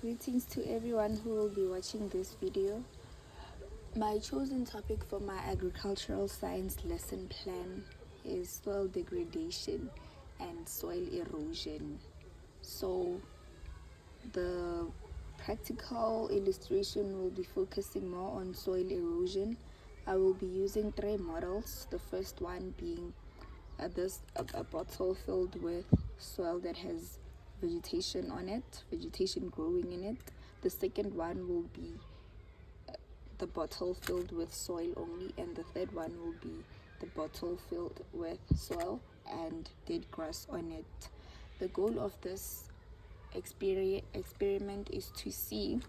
Greetings to everyone who will be watching this video. My chosen topic for my agricultural science lesson plan is soil degradation and soil erosion. So the practical illustration will be focusing more on soil erosion. I will be using 3 models. The first one being a bottle filled with soil that has vegetation on it, vegetation growing in it. The second one will be the bottle filled with soil only, and the third one will be the bottle filled with soil and dead grass on it. The goal of this experiment is to see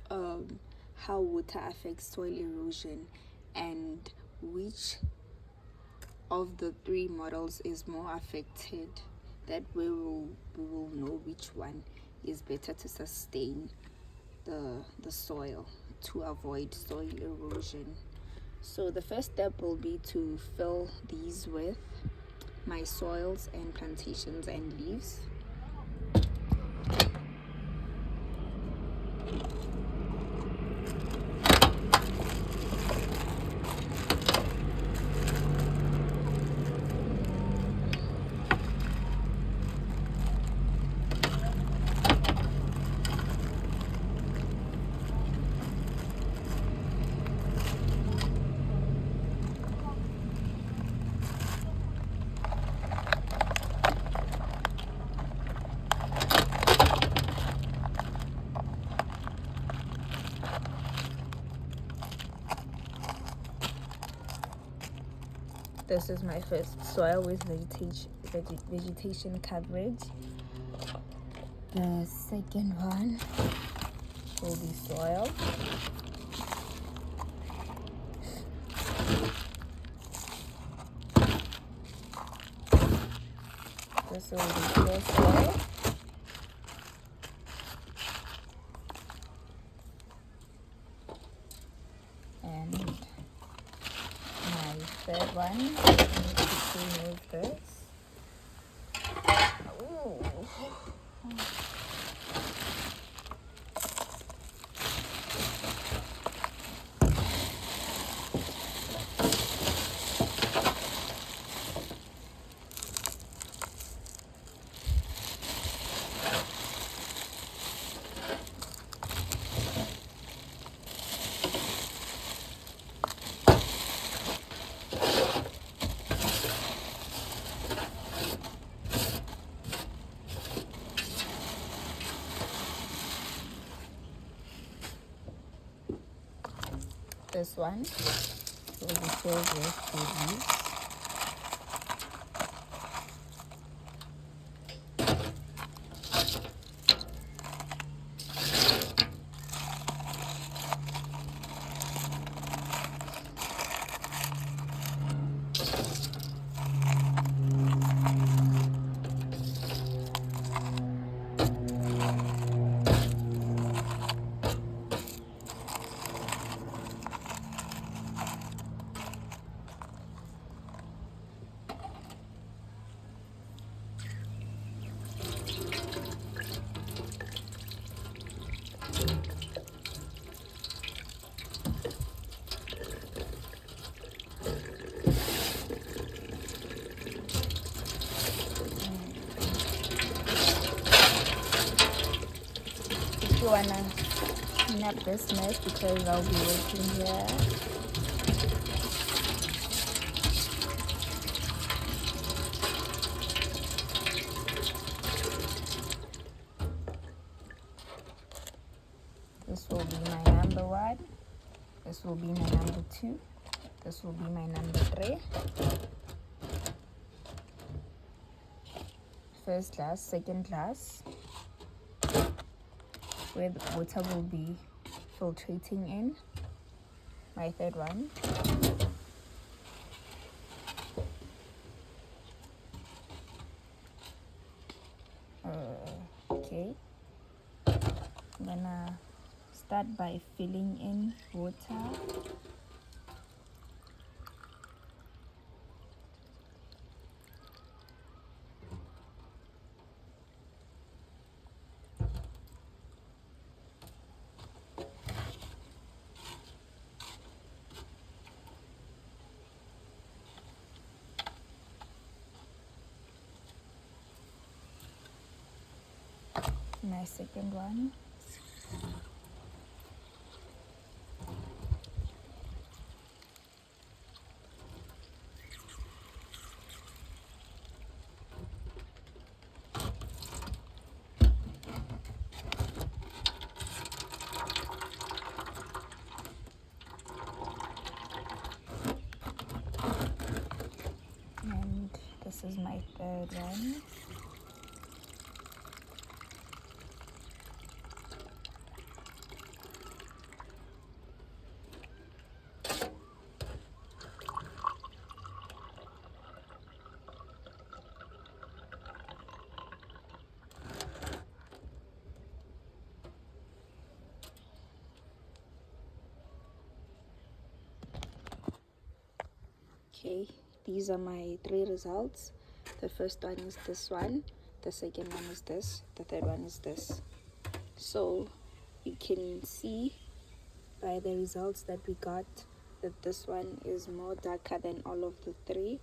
how water affects soil erosion and which of the 3 models is more affected. That way we will know which one is better to sustain the soil to avoid soil erosion. So the first step will be to fill these with my soils and plantations and leaves. This is my first soil with vegetation coverage. The second one will be soil. This will be pure soil. And my third one, I need to remove this. Ooh. This one will be filled with food leaves. If you wanna clean up this mess because I'll be working here. This will be my number 1. This will be my number 2. This will be my number 3. First glass, second glass, where the water will be filtrating in. My third one. Okay. I'm gonna start by filling in water. my second one. And this is my third one. Okay, these are my 3 results. The first one is this one, the second one is this, the third one is this. So you can see by the results that we got that this one is more darker than all of the 3.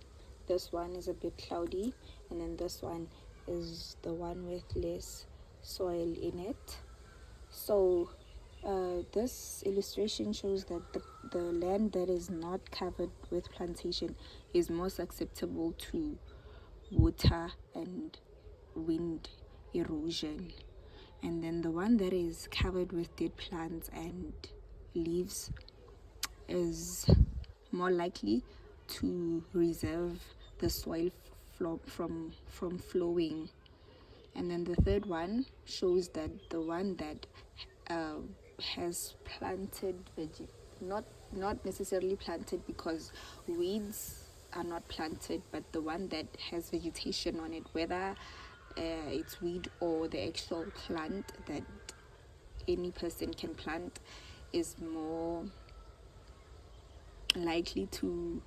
This one is a bit cloudy, and then this one is the one with less soil in it. So this illustration shows that the land that is not covered with plantation is more susceptible to water and wind erosion, and then the one that is covered with dead plants and leaves is more likely to reserve the soil from flowing. And then the third one shows that the one that has planted not necessarily planted, because weeds are not planted, but the one that has vegetation on it, whether it's weed or the actual plant that any person can plant, is more likely to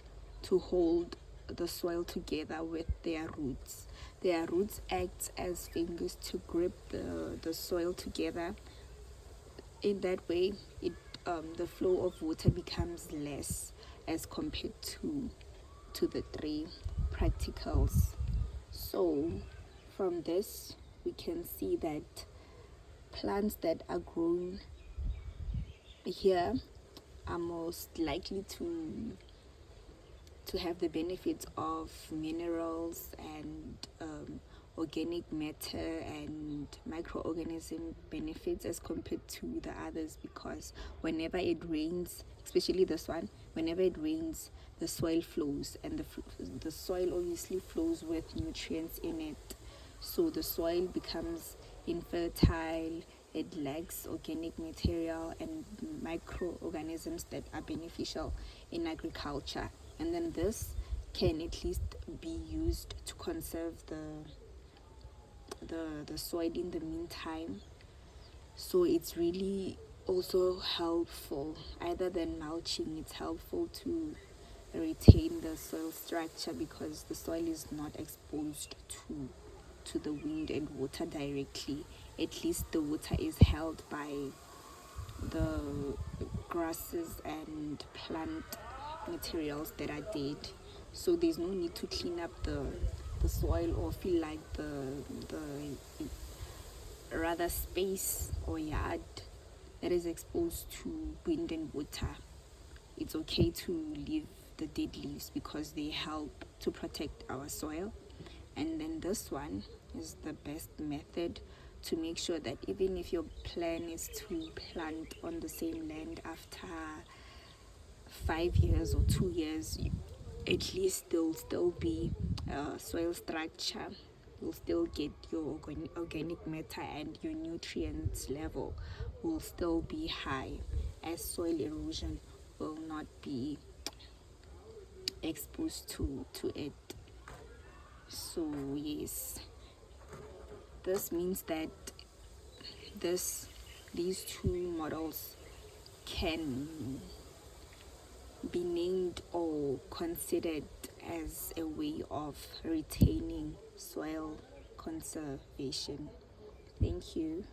hold the soil together with their roots. Their roots act as fingers to grip the soil together. In that way, the flow of water becomes less as compared to the 3 practicals. So from this, we can see that plants that are grown here are most likely to have the benefits of minerals and organic matter and microorganism benefits as compared to the others, because whenever it rains, especially this one, whenever it rains, the soil flows, and the soil obviously flows with nutrients in it, so the soil becomes infertile. It lacks organic material and microorganisms that are beneficial in agriculture, and then this can at least be used to conserve the soil in the meantime. So it's really also helpful, other than mulching, it's helpful to retain the soil structure, because the soil is not exposed to the wind and water directly. At least the water is held by the grasses and plant materials that are dead. So there's no need to clean up the soil or feel like the rather space or yard that is exposed to wind and water. It's okay to leave the dead leaves because they help to protect our soil. And then this one is the best method to make sure that even if your plan is to plant on the same land after 5 years or 2 years, at least there'll still be soil structure. You'll still get your organic matter, and your nutrients level will still be high, as soil erosion will not be exposed to it. So yes, this means that these 2 models can be named or considered as a way of retaining soil conservation. Thank you.